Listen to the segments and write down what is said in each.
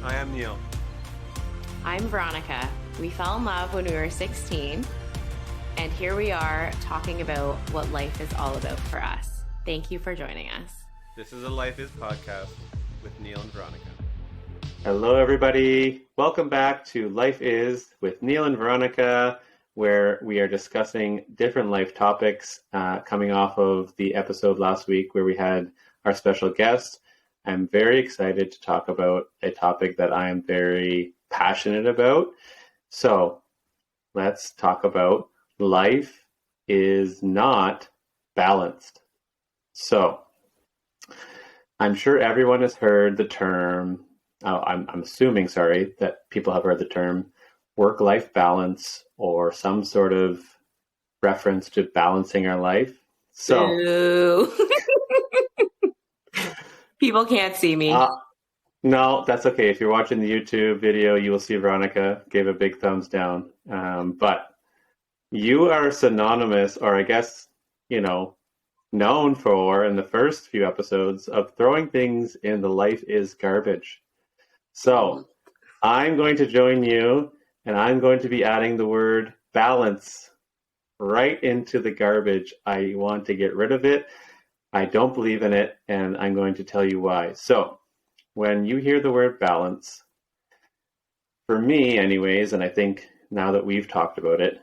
I am Neil. I'm Veronica. We fell in love when we were 16, and here we are talking about what life is all about for us. Thank you for joining us. This is a Life Is podcast with Neil and Veronica. Hello, everybody. Welcome back to Life Is with Neil and Veronica, where we are discussing different life topics coming off of the episode last week where we had our special guest. I'm very excited to talk about a topic that I am very passionate about. So let's talk about life is not balanced. So I'm sure everyone has heard the term, I'm assuming, that people have heard the term work-life balance or some sort of reference to balancing our life. So people can't see me. No, that's okay. If you're watching the YouTube video, you will see Veronica gave a big thumbs down. But you are synonymous, or I guess, known for, in the first few episodes, of throwing things in the life is garbage. So I'm going to join you, and I'm going to be adding the word balance right into the garbage. I want to get rid of it. I don't believe in it, and I'm going to tell you why. So when you hear the word balance, for me anyways, and I think now that we've talked about it,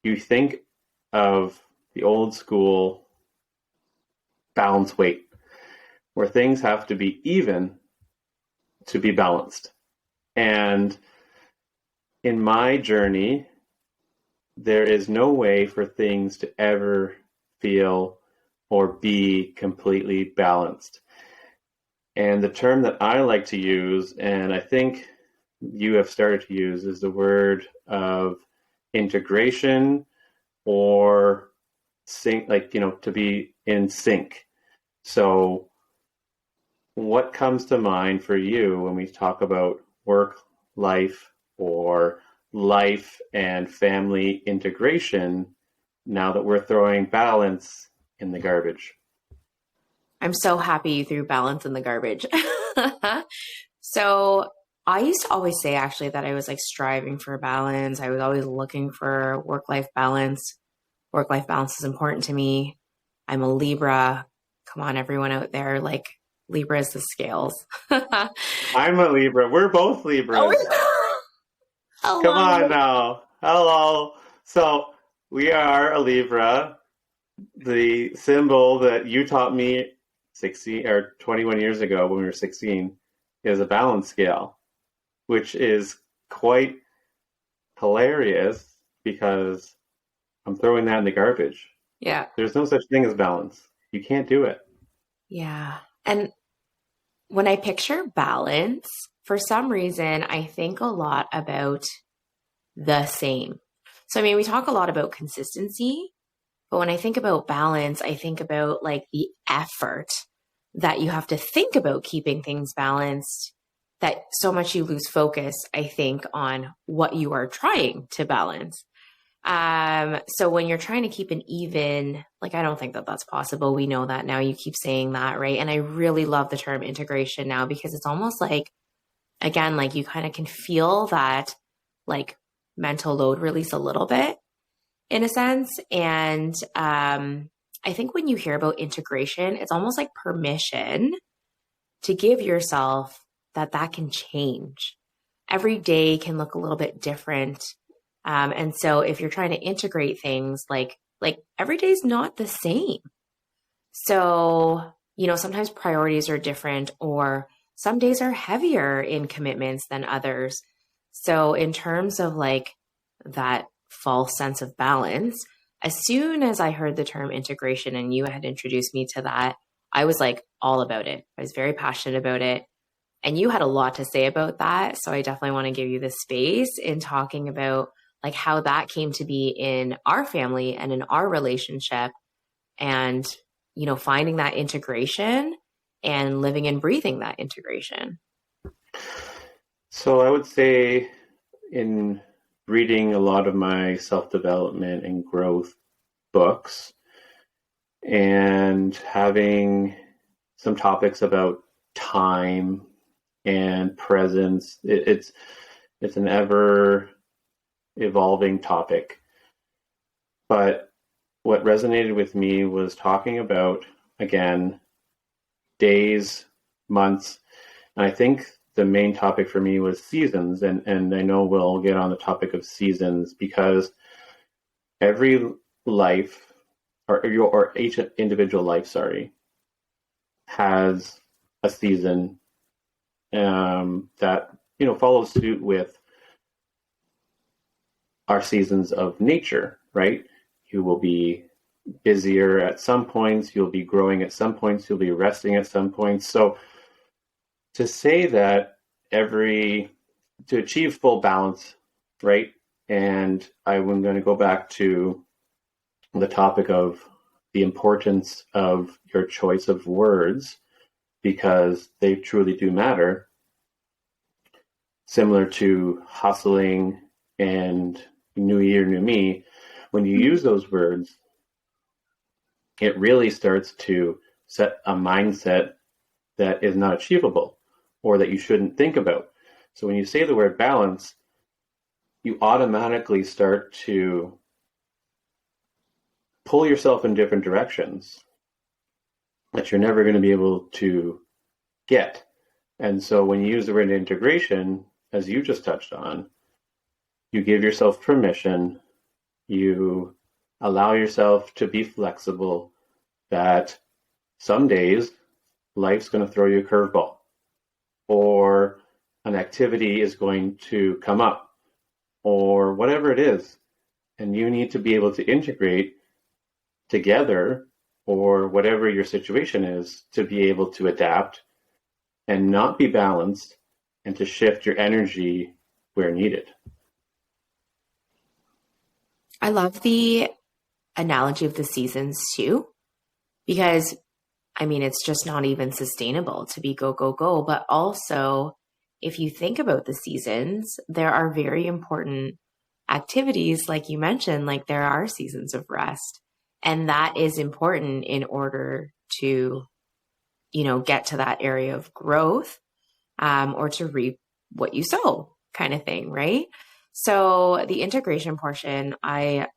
you think of the old school balance weight, where things have to be even to be balanced. And in my journey, there is no way for things to ever feel or be completely balanced. And the term that I like to use, and I think you have started to use, is the word of integration, or sync, to be in sync. So what comes to mind for you when we talk about work, life, or life and family integration, now that we're throwing balance in the garbage? I'm so happy you threw balance in the garbage. So I used to always say, actually, that I was striving for balance. I was always looking for work-life balance. Work-life balance is important to me. I'm a Libra. Come on, everyone out there, Libra is the scales. I'm a Libra. We're both Libras. Oh, come on now. Hello. So we are a Libra. The symbol that you taught me 21 years ago when we were 16 is a balance scale, which is quite hilarious because I'm throwing that in the garbage. Yeah. There's no such thing as balance. You can't do it. Yeah. And when I picture balance, for some reason, I think a lot about the same. So, we talk a lot about consistency, but when I think about balance, I think about the effort that you have to think about keeping things balanced, that so much you lose focus, I think, on what you are trying to balance. So when you're trying to keep an even, I don't think that that's possible. We know that now. You keep saying that, right? And I really love the term integration now, because it's almost again, you kind of can feel that mental load release a little bit in a sense. And, I think when you hear about integration, it's almost like permission to give yourself that can change. Every day can look a little bit different. And so if you're trying to integrate things, every day is not the same. So, sometimes priorities are different, or some days are heavier in commitments than others. So in terms of that false sense of balance, as soon as I heard the term integration and you had introduced me to that, I was all about it. I was very passionate about it. And you had a lot to say about that. So I definitely want to give you the space in talking about how that came to be in our family and in our relationship, and, finding that integration and living and breathing that integration. So I would say, in reading a lot of my self-development and growth books, and having some topics about time and presence. It's an ever evolving topic. But what resonated with me was talking about, again, days, months, and I think the main topic for me was seasons. And I know we'll get on the topic of seasons because every life, or each individual life, has a season that follows suit with our seasons of nature, right? You will be busier at some points, you'll be growing at some points, you'll be resting at some points. So to say that to achieve full balance, right? And I'm going to go back to the topic of the importance of your choice of words, because they truly do matter. Similar to hustling and new year, new me, when you use those words, it really starts to set a mindset that is not achievable or that you shouldn't think about. So when you say the word balance, you automatically start to pull yourself in different directions that you're never going to be able to get. And so when you use the word integration, as you just touched on, you give yourself permission, you allow yourself to be flexible, that some days life's going to throw you a curveball, or an activity is going to come up, or whatever it is, and you need to be able to integrate together, or whatever your situation is, to be able to adapt and not be balanced, and to shift your energy where needed. I love the analogy of the seasons too, because it's just not even sustainable to be go, go, go. But also, if you think about the seasons, there are very important activities, like you mentioned, like there are seasons of rest. And that is important in order to, get to that area of growth, or to reap what you sow, kind of thing, right? So the integration portion, I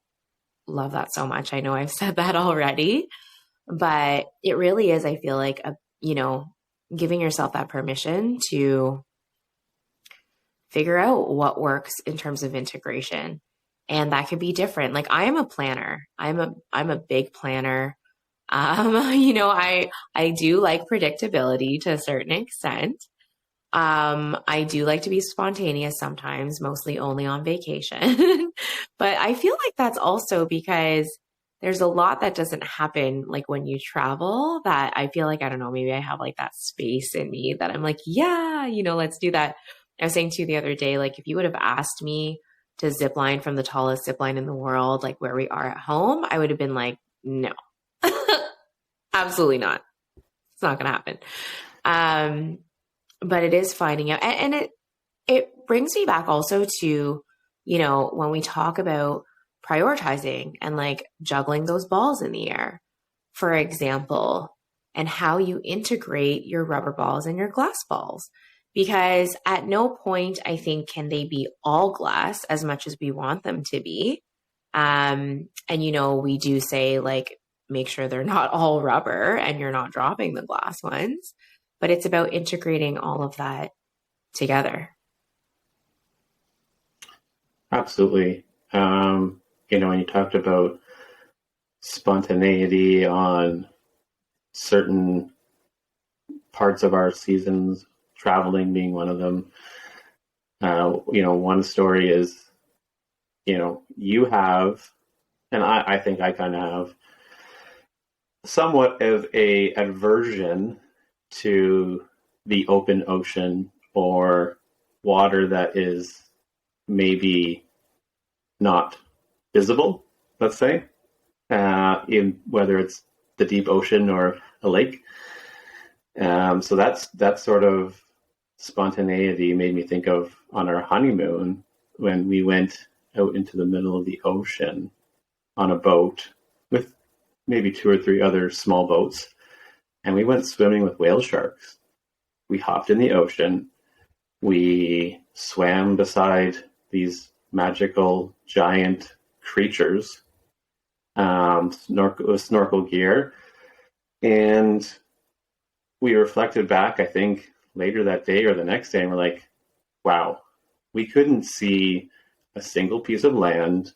love that so much. I know I've said that already, but it really is, I feel like, giving yourself that permission to figure out what works in terms of integration. And that could be different. Like, I am a planner. I'm a big planner. I do like predictability to a certain extent. I do like to be spontaneous sometimes, mostly only on vacation. But I feel like that's also because there's a lot that doesn't happen like when you travel, that I feel like, I don't know, maybe I have like that space in me that I'm like, yeah, let's do that. I was saying to you the other day, like, if you would have asked me to zip line from the tallest zip line in the world, like where we are at home, I would have been like, no, absolutely not. It's not going to happen. But it is finding out. And it brings me back also to, when we talk about prioritizing and like juggling those balls in the air, for example, and how you integrate your rubber balls and your glass balls. Because at no point, I think, can they be all glass as much as we want them to be. And, we do say, like, make sure they're not all rubber and you're not dropping the glass ones. But it's about integrating all of that together. Absolutely. When you talked about spontaneity on certain parts of our seasons, traveling being one of them, one story is, you have, and I think I kind of have, somewhat of a aversion to the open ocean or water that is maybe not visible, let's say, in whether it's the deep ocean or a lake. So that sort of spontaneity made me think of on our honeymoon when we went out into the middle of the ocean on a boat with maybe 2 or 3 other small boats, and we went swimming with whale sharks. We hopped in the ocean, We swam beside these magical giant creatures, snorkel gear. And we reflected back, I think, later that day or the next day, and we're like, wow, we couldn't see a single piece of land.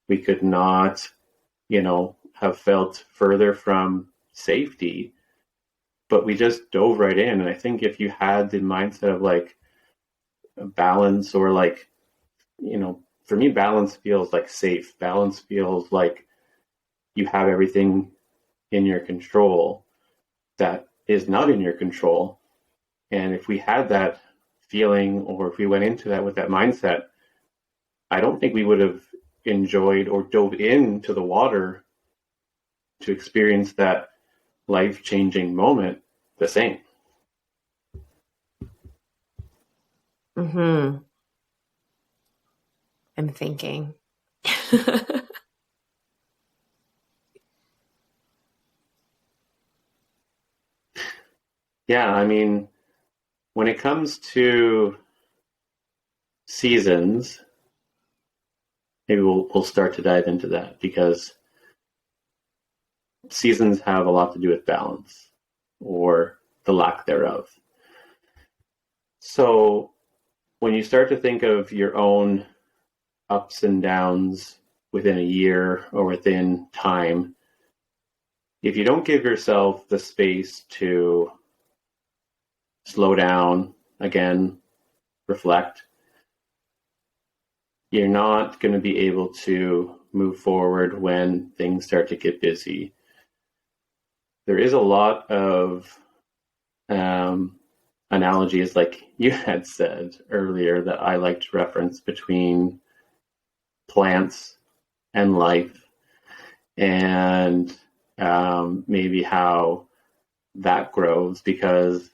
We could not, have felt further from safety, but we just dove right in. And I think if you had the mindset of like balance, or like, for me, balance feels like safe. Balance feels like you have everything in your control that is not in your control. And if we had that feeling, or if we went into that with that mindset, I don't think we would have enjoyed or dove into the water to experience that life-changing moment the same. I'm thinking. Yeah, I mean, when it comes to seasons, maybe we'll start to dive into that, because seasons have a lot to do with balance, or the lack thereof. So when you start to think of your own ups and downs within a year or within time, if you don't give yourself the space to slow down, again, reflect, you're not going to be able to move forward when things start to get busy. There is a lot of analogies, like you had said earlier, that I like to reference between plants and life, and maybe how that grows, because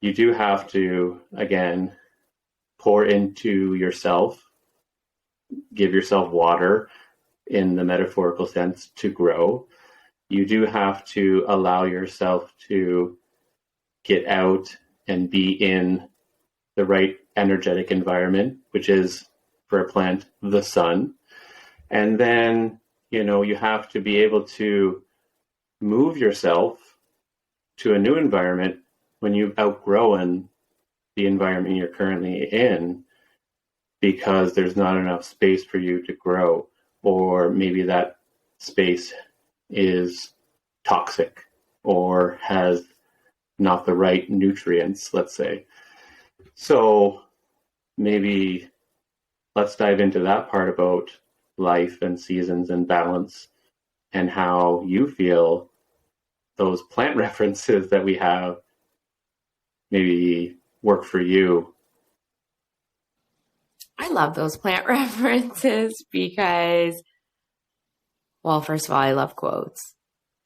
you do have to, again, pour into yourself, give yourself water in the metaphorical sense to grow. You do have to allow yourself to get out and be in the right energetic environment, which is, for a plant, the sun. And then, you have to be able to move yourself to a new environment when you've outgrown the environment you're currently in, because there's not enough space for you to grow, or maybe that space is toxic or has not the right nutrients, let's say. So maybe let's dive into that part about life and seasons and balance, and how you feel those plant references that we have maybe work for you. I love those plant references because, well, first of all, I love quotes.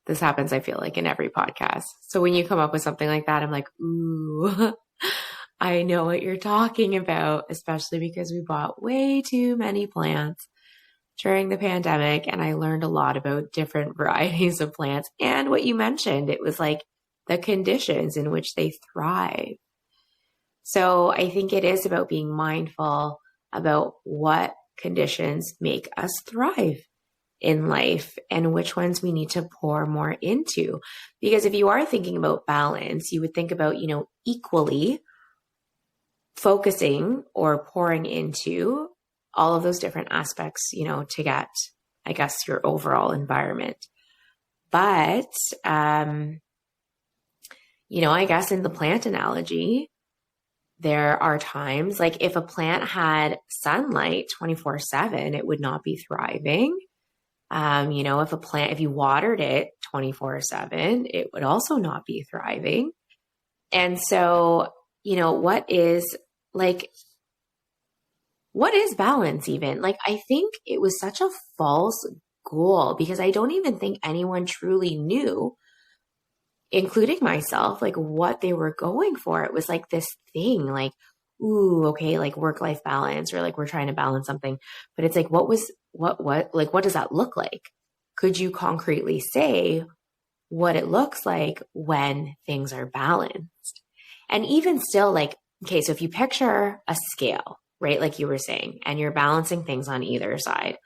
This happens, I feel like, in every podcast. So when you come up with something like that, I'm like, ooh, I know what you're talking about, especially because we bought way too many plants during the pandemic. And I learned a lot about different varieties of plants. And what you mentioned, it was like the conditions in which they thrive. So I think it is about being mindful about what conditions make us thrive in life and which ones we need to pour more into. Because if you are thinking about balance, you would think about, equally focusing or pouring into all of those different aspects, to get, I guess, your overall environment. But, I guess in the plant analogy, there are times, like if a plant had sunlight 24/7, it would not be thriving. If you watered it 24/7, it would also not be thriving. And so, what is balance even? Like, I think it was such a false goal, because I don't even think anyone truly knew, including myself, like what they were going for. It was like this thing, like, ooh, okay, like work-life balance, or like we're trying to balance something. But it's like, what does that look like? Could you concretely say what it looks like when things are balanced? And even still, like okay, so if you picture a scale, right, like you were saying, and you're balancing things on either side,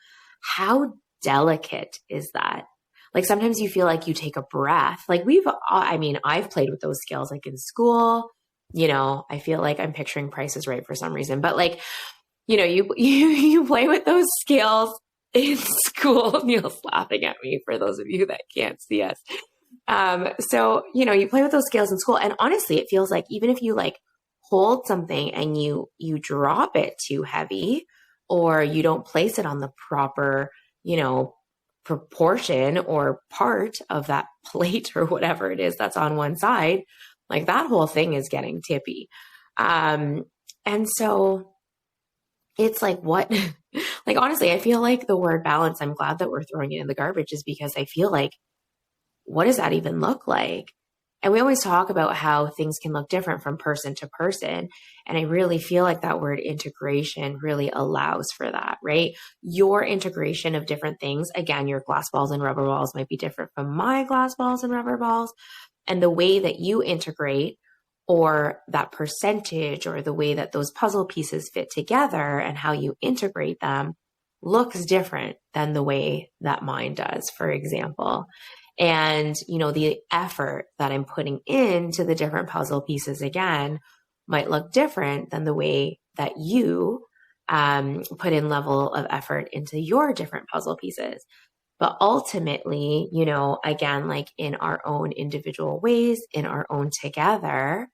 how delicate is that? Like sometimes you feel like you take a breath. Like I've played with those scales like in school. I feel like I'm picturing Price is Right for some reason, but like, you play with those scales in school. Neil's laughing at me for those of you that can't see us. So, you play with those scales in school, and honestly, it feels like even if you like hold something and you drop it too heavy, or you don't place it on the proper, proportion or part of that plate or whatever it is that's on one side, like that whole thing is getting tippy. And so it's like, what, like, honestly, I feel like the word balance, I'm glad that we're throwing it in the garbage, is because I feel like, what does that even look like? And we always talk about how things can look different from person to person. And I really feel like that word integration really allows for that, right? Your integration of different things, again, your glass balls and rubber balls might be different from my glass balls and rubber balls. And the way that you integrate, or that percentage, or the way that those puzzle pieces fit together and how you integrate them looks different than the way that mine does, for example. And, the effort that I'm putting into the different puzzle pieces, again, might look different than the way that you put in level of effort into your different puzzle pieces. But ultimately, again, like in our own individual ways, in our own together,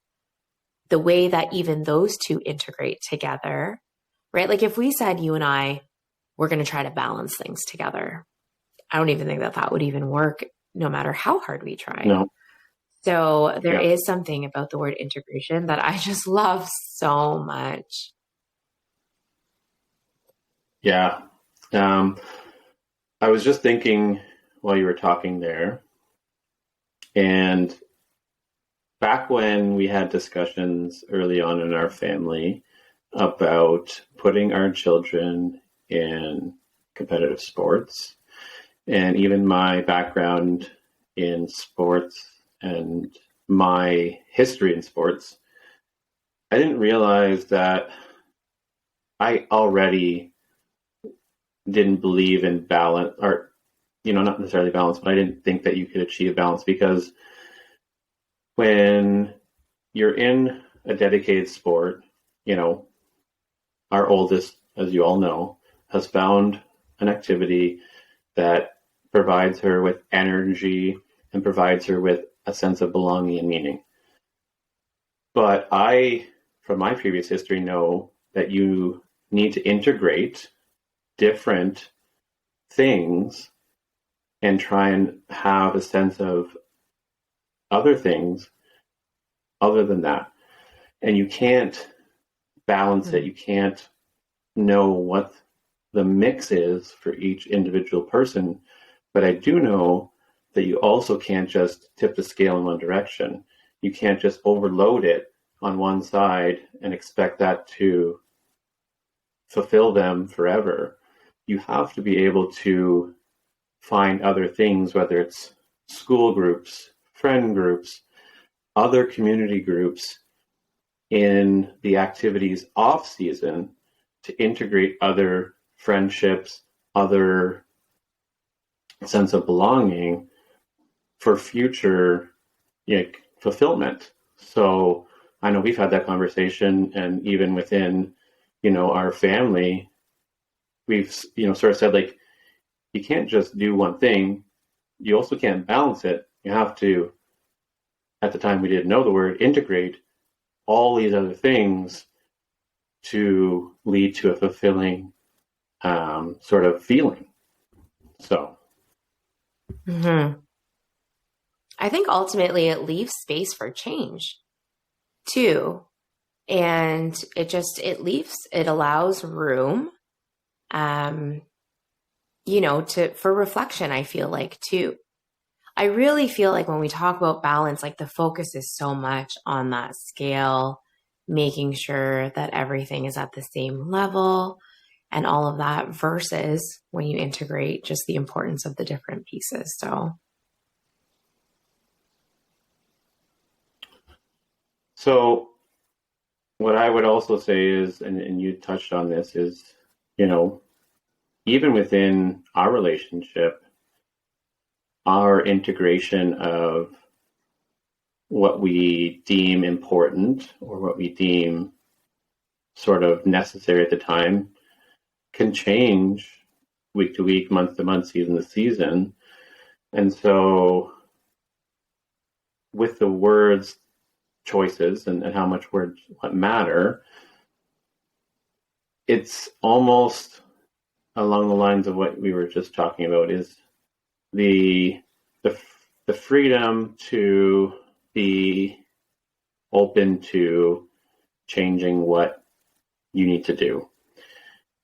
the way that even those two integrate together, right? Like if we said, you and I, we're going to try to balance things together, I don't even think that would even work, no matter how hard we try. No. So there is something about the word integration that I just love so much. Yeah. I was just thinking while you were talking there, and back when we had discussions early on in our family about putting our children in competitive sports, and even my background in sports and my history in sports, I didn't realize that I already didn't believe in balance, or, not necessarily balance, but I didn't think that you could achieve balance, because when you're in a dedicated sport, our oldest, as you all know, has found an activity that provides her with energy and provides her with a sense of belonging and meaning. But I, from my previous history, know that you need to integrate different things and try and have a sense of other things other than that. And you can't balance it. You can't know what the mix is for each individual person. But I do know that you also can't just tip the scale in one direction. You can't just overload it on one side and expect that to fulfill them forever. You have to be able to find other things, whether it's school groups, friend groups, other community groups, in the activities off season, to integrate other friendships, other sense of belonging for future fulfillment. So I know we've had that conversation, and even within, our family, we've, sort of said, like, you can't just do one thing. You also can't balance it. You have to, at the time we didn't know the word, integrate all these other things to lead to a fulfilling sort of feeling. So. Mm-hmm. I think ultimately it leaves space for change too. And it allows room, for reflection, I feel like too. I really feel like when we talk about balance, like the focus is so much on that scale, making sure that everything is at the same level and all of that, versus when you integrate just the importance of the different pieces. So what I would also say is, and you touched on this, is, you know, even within our relationship, our integration of what we deem important or what we deem sort of necessary at the time can change week to week, month to month, season to season. And so with the words choices and how much words what matter, it's almost along the lines of what we were just talking about, is the the freedom to be open to changing what you need to do.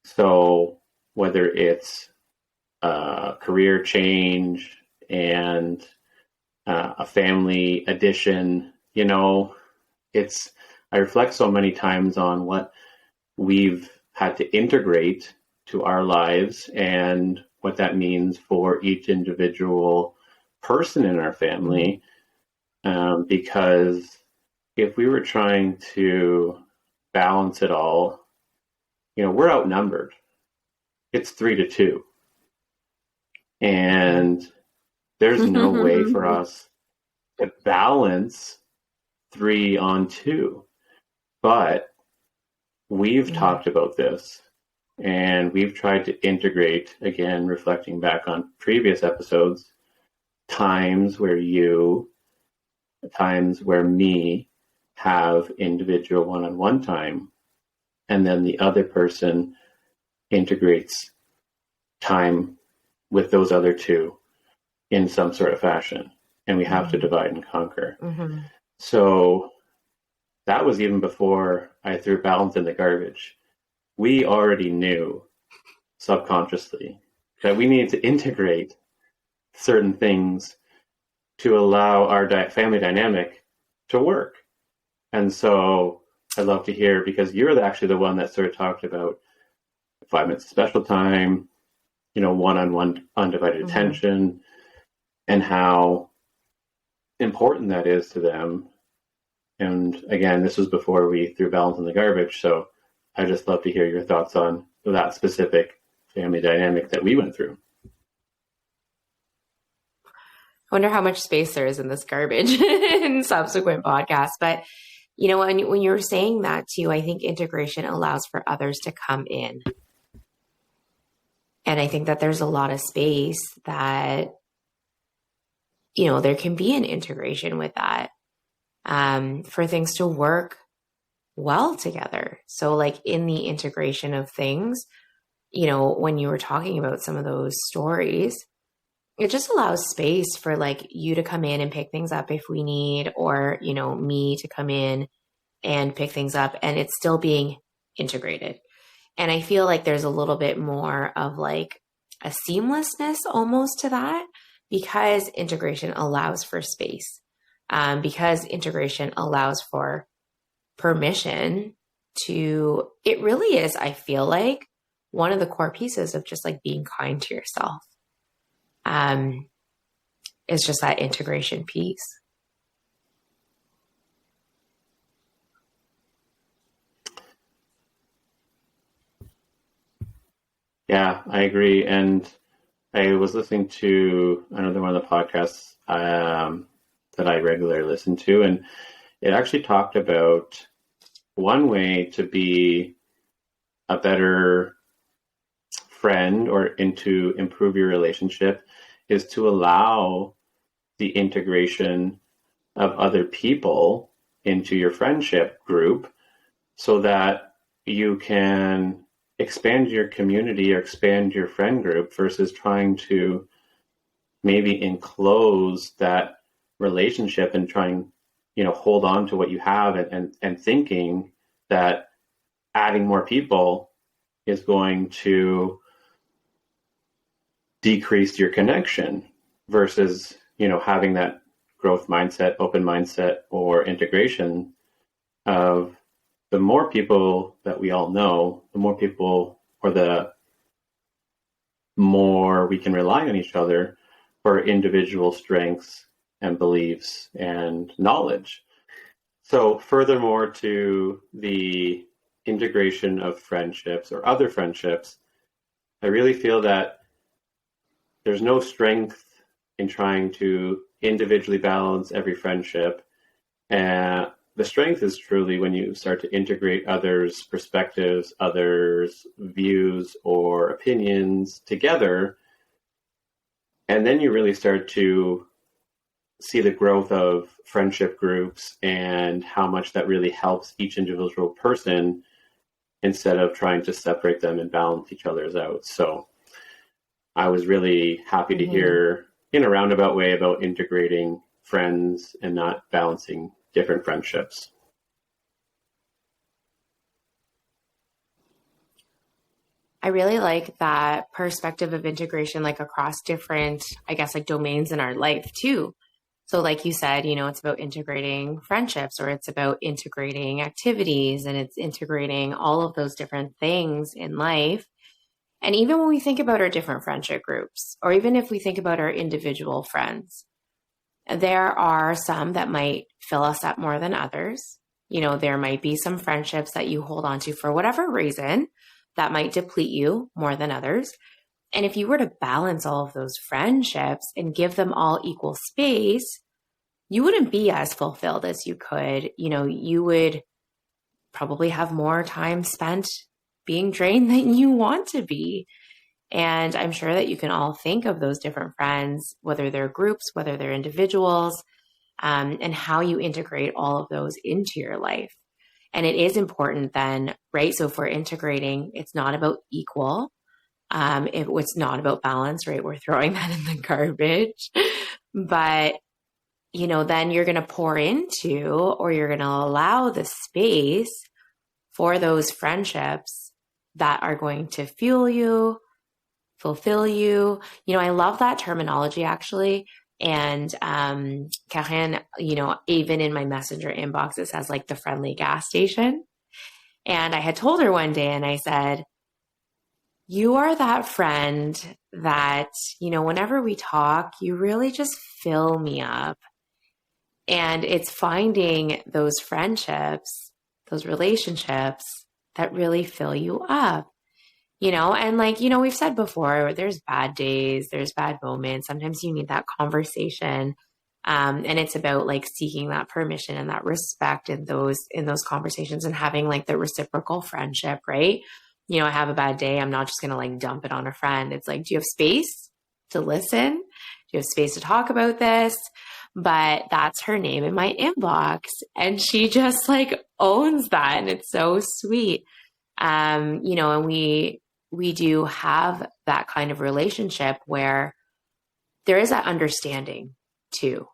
So whether it's a career change and a family addition, you know, I reflect so many times on what we've had to integrate to our lives and what that means for each individual person in our family. Because if we were trying to balance it all, you know, we're outnumbered. It's 3-2. And there's no way for us to balance 3-on-2. But we've talked about this and we've tried to integrate, again, reflecting back on previous episodes, times where me have individual one-on-one time, and then the other person integrates time with those other two in some sort of fashion, and we have to divide and conquer. So that was even before I threw balance in the garbage. We already knew subconsciously that we needed to integrate certain things to allow our family dynamic to work. And so I'd love to hear, because you're actually the one that sort of talked about 5 minutes of special time, you know, one-on-one undivided attention, and how important that is to them. And again, this was before we threw balance in the garbage. So I just love to hear your thoughts on that specific family dynamic that we went through. I wonder how much space there is in this garbage in subsequent podcasts. But, you know, when you're saying that too, I think integration allows for others to come in. And I think that there's a lot of space that, you know, there can be an integration with that, for things to work well together. So like in the integration of things, you know, when you were talking about some of those stories, it just allows space for like you to come in and pick things up if we need, or, you know, me to come in and pick things up, and it's still being integrated. And I feel like there's a little bit more of like a seamlessness almost to that, because integration allows for space, because integration allows for permission to, it really is, I feel like, one of the core pieces of just like being kind to yourself. Is just that integration piece. Yeah, I agree. And I was listening to another one of the podcasts that I regularly listen to, and it actually talked about one way to be a better friend or to improve your relationship is to allow the integration of other people into your friendship group so that you can expand your community or expand your friend group versus trying to maybe enclose that relationship and trying, you know, hold on to what you have and thinking that adding more people is going to decrease your connection versus, you know, having that growth mindset, open mindset, or integration of the more people that we all know, the more people, or the more we can rely on each other for individual strengths and beliefs and knowledge. So furthermore to the integration of friendships or other friendships, I really feel that there's no strength in trying to individually balance every friendship. And the strength is truly when you start to integrate others' perspectives, others' views or opinions together. And then you really start to see the growth of friendship groups and how much that really helps each individual person instead of trying to separate them and balance each other's out. So I was really happy to hear in a roundabout way about integrating friends and not balancing different friendships. I really like that perspective of integration, like across different, I guess, like domains in our life too. So like you said, it's about integrating friendships, or it's about integrating activities, and it's integrating all of those different things in life. And even when we think about our different friendship groups, or even if we think about our individual friends, there are some that might fill us up more than others. There might be some friendships that you hold on to for whatever reason that might deplete you more than others. And if you were to balance all of those friendships and give them all equal space, you wouldn't be as fulfilled as you could. You would probably have more time spent being drained than you want to be. And I'm sure that you can all think of those different friends, whether they're groups, whether they're individuals, and how you integrate all of those into your life. And it is important then, right? So if we're integrating, it's not about equal. It's not about balance, right? We're throwing that in the garbage. But, then you're going to pour into, or you're going to allow the space for those friendships that are going to fuel you, fulfill you. I love that terminology actually. And Karen, even in my messenger inbox, it says like the friendly gas station. And I had told her one day, and I said, you are that friend that, whenever we talk, you really just fill me up. And it's finding those friendships, those relationships that really fill you up. And we've said before, there's bad days, there's bad moments. Sometimes you need that conversation. And it's about like seeking that permission and that respect in those conversations, and having like the reciprocal friendship, right? I have a bad day. I'm not just going to like dump it on a friend. It's like, do you have space to listen? Do you have space to talk about this? But that's her name in my inbox. And she just like owns that. And it's so sweet. And we do have that kind of relationship where there is that understanding too.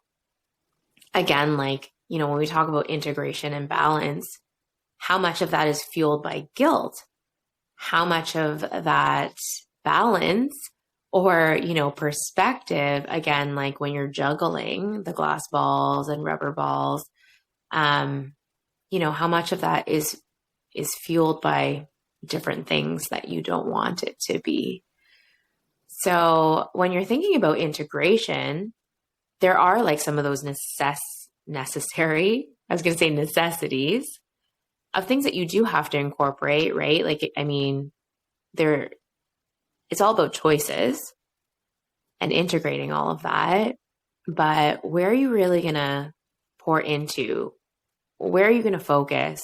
Again, when we talk about integration and balance, how much of that is fueled by guilt? How much of that balance or, perspective, again, like when you're juggling the glass balls and rubber balls, how much of that is fueled by different things that you don't want it to be. So when you're thinking about integration, there are like some of those necessities of things that you do have to incorporate, right? It's all about choices and integrating all of that. But where are you really going to pour into? Where are you going to focus?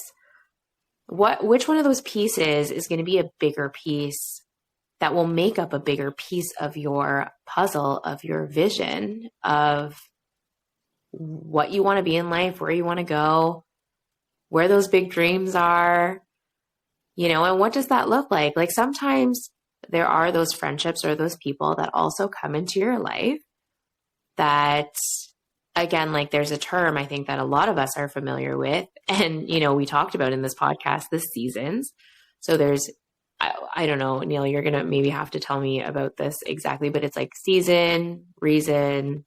Which one of those pieces is going to be a bigger piece that will make up a bigger piece of your puzzle, of your vision, of what you want to be in life, where you want to go, where those big dreams are, and what does that look like? Like sometimes there are those friendships or those people that also come into your life that, again, like there's a term I think that a lot of us are familiar with. And, we talked about in this podcast, the seasons. So there's, I don't know, Neil, you're going to maybe have to tell me about this exactly, but it's like season, reason,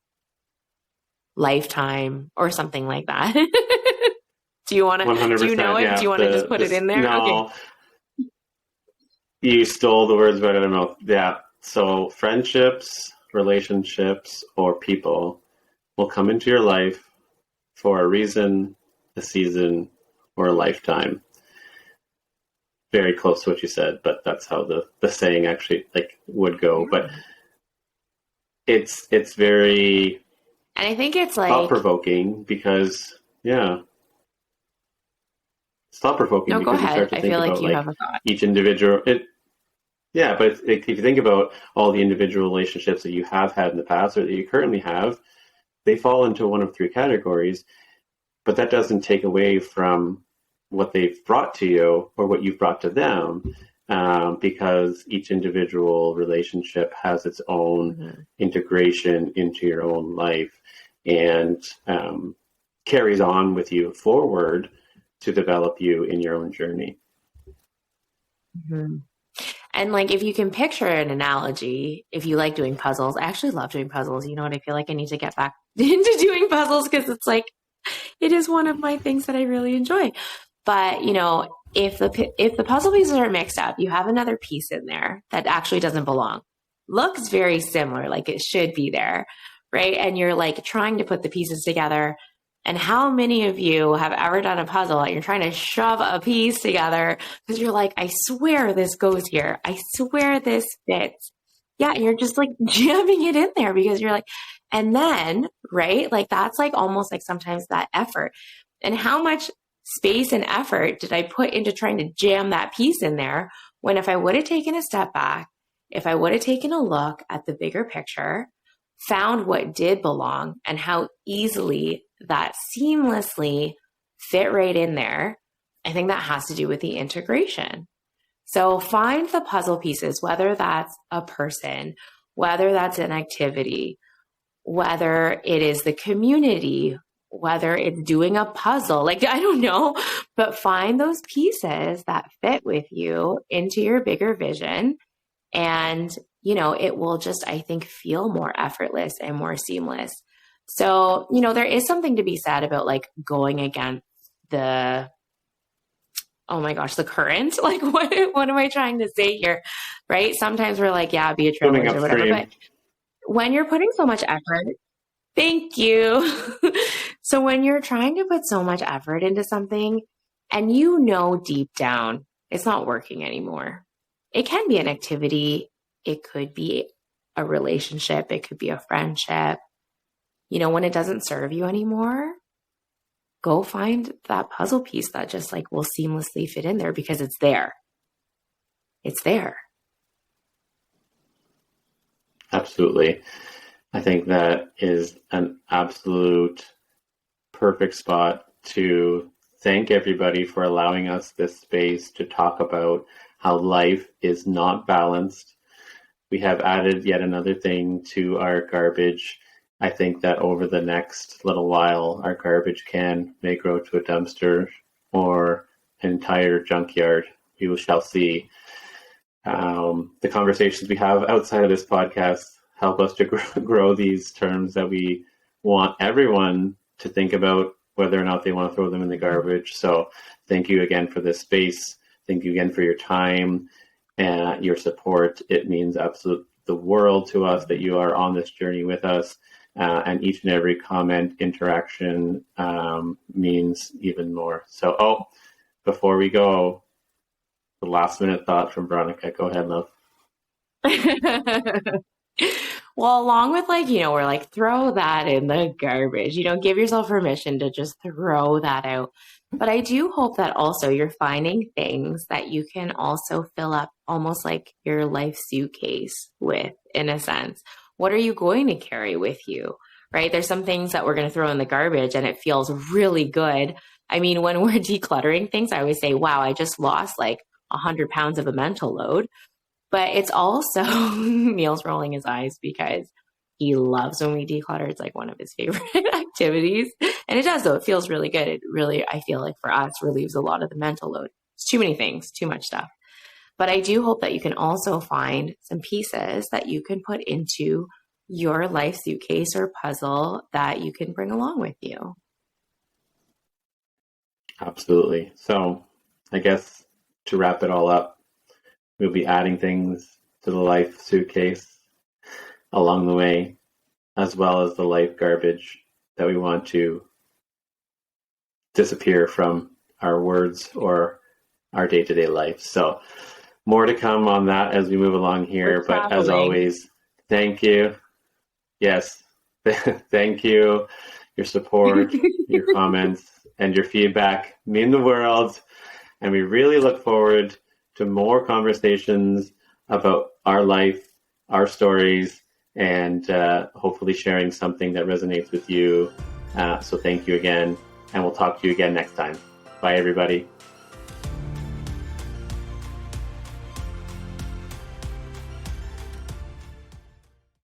lifetime, or something like that. Do you want to, 100%, do you know it? Yeah, do you want to just put it in there? No, Okay. You stole the words right out of my mouth. Yeah. So friendships, relationships, or people will come into your life for a reason, a season or a lifetime. Very close to what you said, but that's how the saying actually like would go. But it's very And I think it's thought like, provoking because it's thought provoking no, go because you ahead. start to I think feel like about you like have a thought. each individual. But if you think about all the individual relationships that you have had in the past or that you currently have, they fall into one of three categories. But that doesn't take away from what they've brought to you or what you've brought to them, because each individual relationship has its own integration into your own life and carries on with you forward to develop you in your own journey. Mm-hmm. And like, if you can picture an analogy, if you like doing puzzles, I actually love doing puzzles. You know what? I feel like I need to get back into doing puzzles because it's like, it is one of my things that I really enjoy. But, you know, if the puzzle pieces are mixed up, you have another piece in there that actually doesn't belong. Looks very similar, like it should be there, right? And you're like trying to put the pieces together. And how many of you have ever done a puzzle and you're trying to shove a piece together because you're like, I swear this goes here. I swear this fits. Yeah, and you're just like jamming it in there because you're like, and then, right? Like that's like almost like sometimes that effort. And how much space and effort did I put into trying to jam that piece in there when if I would have taken a step back, if I would have taken a look at the bigger picture, found what did belong and how easily that seamlessly fit right in there, I think that has to do with the integration. So find the puzzle pieces, whether that's a person, whether that's an activity, whether it is the community, whether it's doing a puzzle, like, I don't know, but find those pieces that fit with you into your bigger vision. And, you know, it will just, I think, feel more effortless and more seamless. So, you know, there is something to be said about like going against the, oh my gosh, the current. Like, what am I trying to say here? Right? Sometimes we're like, yeah, be a Swimming trailblazer or whatever. upstream. But when you're putting so much effort, thank you. So when you're trying to put so much effort into something and you know deep down it's not working anymore, it can be an activity, it could be a relationship, it could be a friendship. You know, when it doesn't serve you anymore, go find that puzzle piece that just like will seamlessly fit in there because it's there. It's there. Absolutely. I think that is an absolute perfect spot to thank everybody for allowing us this space to talk about how life is not balanced. We have added yet another thing to our garbage. I think that over the next little while, our garbage can may grow to a dumpster or an entire junkyard. We shall see. The conversations we have outside of this podcast help us to grow these terms that we want everyone to think about whether or not they want to throw them in the garbage. So thank you again for this space. Thank you again for your time and your support. It means absolute the world to us that you are on this journey with us. And each and every comment, interaction means even more. So, before we go, the last minute thought from Veronica. Go ahead, love. Well, along with like, you know, we're like, throw that in the garbage, you know, give yourself permission to just throw that out. But I do hope that also you're finding things that you can also fill up almost like your life suitcase with, in a sense. What are you going to carry with you, right? There's some things that we're going to throw in the garbage and it feels really good. I mean, when we're decluttering things, I always say, wow, I just lost like 100 pounds of a mental load. But it's also Neil's rolling his eyes because he loves when we declutter. It's like one of his favorite activities. And it does, though. It feels really good. It really, I feel like for us, relieves a lot of the mental load. It's too many things, too much stuff. But I do hope that you can also find some pieces that you can put into your life suitcase or puzzle that you can bring along with you. Absolutely. So I guess to wrap it all up, we'll be adding things to the life suitcase along the way, as well as the life garbage that we want to disappear from our words or our day-to-day life. So more to come on that as we move along here. But as always, thank you. Yes. Thank you. Your support, your comments, and your feedback mean the world. And we really look forward to more conversations about our life, our stories, and hopefully sharing something that resonates with you. So thank you again, and we'll talk to you again next time. Bye, everybody.